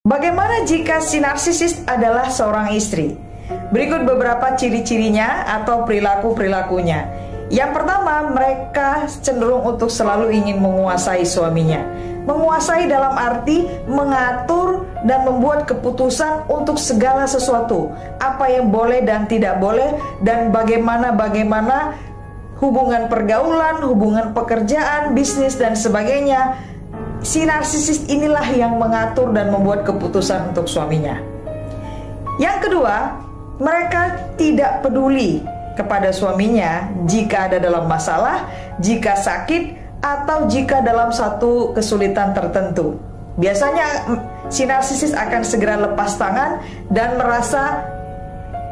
Bagaimana jika si narsisis adalah seorang istri? Berikut beberapa ciri-cirinya atau perilaku-perilakunya. Yang pertama, mereka cenderung untuk selalu ingin menguasai suaminya. Menguasai dalam arti mengatur dan membuat keputusan untuk segala sesuatu. Apa yang boleh dan tidak boleh, dan bagaimana hubungan pergaulan, hubungan pekerjaan, bisnis, dan sebagainya. Si narsisis inilah yang mengatur dan membuat keputusan untuk suaminya. Yang kedua, mereka tidak peduli kepada suaminya jika ada dalam masalah, jika sakit, atau jika dalam satu kesulitan tertentu. Biasanya si narsisis akan segera lepas tangan dan merasa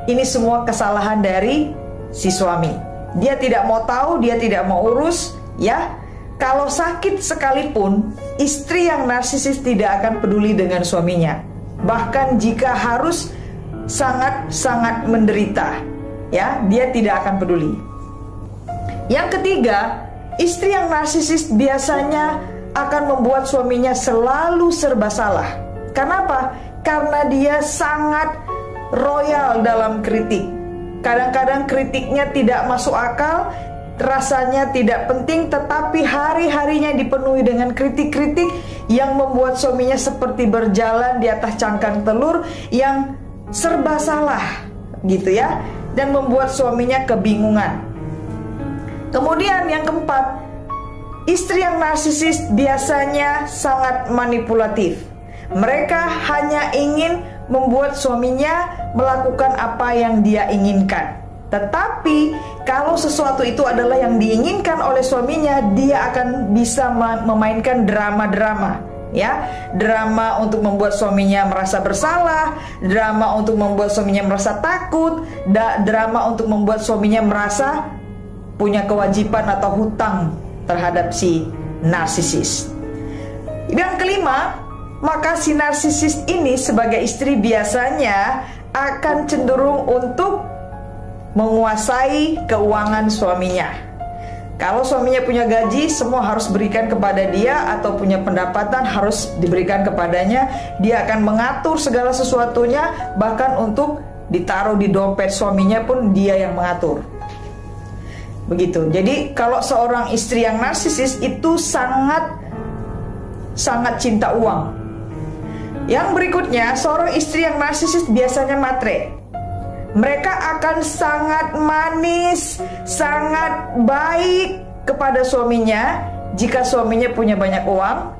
ini semua kesalahan dari si suami. Dia tidak mau tahu, dia tidak mau urus, ya. Kalau sakit sekalipun, istri yang narsisis tidak akan peduli dengan suaminya. Bahkan jika harus sangat-sangat menderita, ya, dia tidak akan peduli. Yang ketiga, istri yang narsisis biasanya akan membuat suaminya selalu serba salah. Kenapa? Karena dia sangat royal dalam kritik. Kadang-kadang kritiknya tidak masuk akal, rasanya tidak penting, tetapi hari-harinya dipenuhi dengan kritik-kritik yang membuat suaminya seperti berjalan di atas cangkang telur yang serba salah, gitu ya, dan membuat suaminya kebingungan. Kemudian yang keempat, istri yang narsisis biasanya sangat manipulatif. Mereka hanya ingin membuat suaminya melakukan apa yang dia inginkan. Tetapi kalau sesuatu itu adalah yang diinginkan oleh suaminya, dia akan bisa memainkan drama-drama, ya, drama untuk membuat suaminya merasa bersalah, drama untuk membuat suaminya merasa takut, drama untuk membuat suaminya merasa punya kewajiban atau hutang terhadap si narsisis. Yang kelima, maka si narsisis ini sebagai istri biasanya akan cenderung untuk menguasai keuangan suaminya. Kalau suaminya punya gaji, semua harus berikan kepada dia, atau punya pendapatan harus diberikan kepadanya. Dia akan mengatur segala sesuatunya, bahkan untuk ditaruh di dompet suaminya pun dia yang mengatur. Begitu. Jadi kalau seorang istri yang narsisis itu sangat cinta uang. Yang berikutnya, seorang istri yang narsisis biasanya matre. Mereka akan sangat manis, sangat baik kepada suaminya jika suaminya punya banyak uang,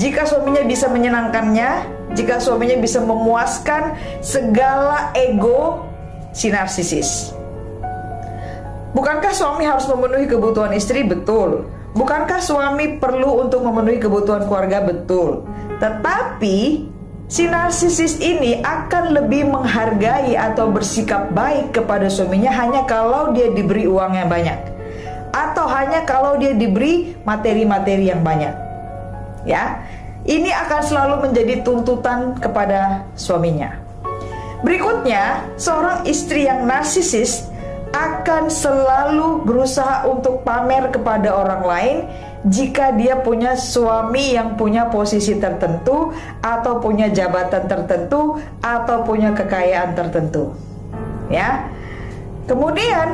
jika suaminya bisa menyenangkannya, jika suaminya bisa memuaskan segala ego si narsisis. Bukankah suami harus memenuhi kebutuhan istri? Betul. Bukankah suami perlu untuk memenuhi kebutuhan keluarga? Betul. Tetapi si narsisis ini akan lebih menghargai atau bersikap baik kepada suaminya hanya kalau dia diberi uang yang banyak, atau hanya kalau dia diberi materi-materi yang banyak. Ya, ini akan selalu menjadi tuntutan kepada suaminya. Berikutnya, seorang istri yang narsisis akan selalu berusaha untuk pamer kepada orang lain jika dia punya suami yang punya posisi tertentu, atau punya jabatan tertentu, atau punya kekayaan tertentu, ya. Kemudian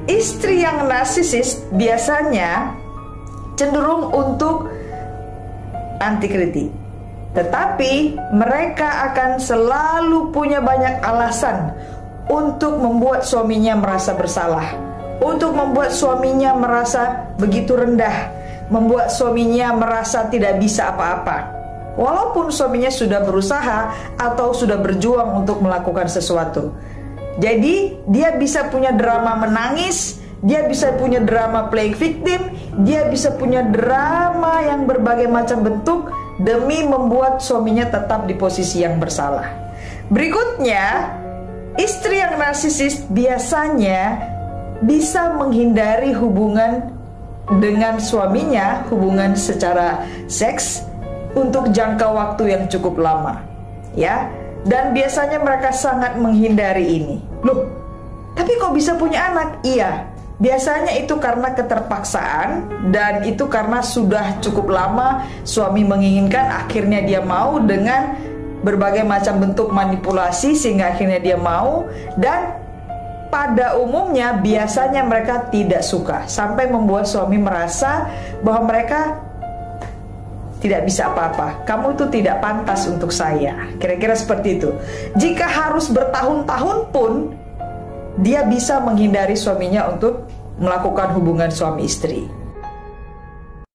istri yang narsisis biasanya cenderung untuk anti kritik, tetapi mereka akan selalu punya banyak alasan untuk membuat suaminya merasa bersalah, untuk membuat suaminya merasa begitu rendah, membuat suaminya merasa tidak bisa apa-apa, walaupun suaminya sudah berusaha atau sudah berjuang untuk melakukan sesuatu. Jadi dia bisa punya drama menangis, dia bisa punya drama playing victim, dia bisa punya drama yang berbagai macam bentuk demi membuat suaminya tetap di posisi yang bersalah. Berikutnya, istri yang narsisis biasanya bisa menghindari hubungan dengan suaminya, hubungan secara seks, untuk jangka waktu yang cukup lama, ya. Dan biasanya mereka sangat menghindari ini. Loh, tapi kok bisa punya anak? Iya, biasanya itu karena keterpaksaan, dan itu karena sudah cukup lama suami menginginkan, akhirnya dia mau dengan berbagai macam bentuk manipulasi sehingga akhirnya dia mau. Dan pada umumnya biasanya mereka tidak suka, sampai membuat suami merasa bahwa mereka tidak bisa apa-apa, kamu itu tidak pantas untuk saya, kira-kira seperti itu. Jika harus bertahun-tahun pun dia bisa menghindari suaminya untuk melakukan hubungan suami istri.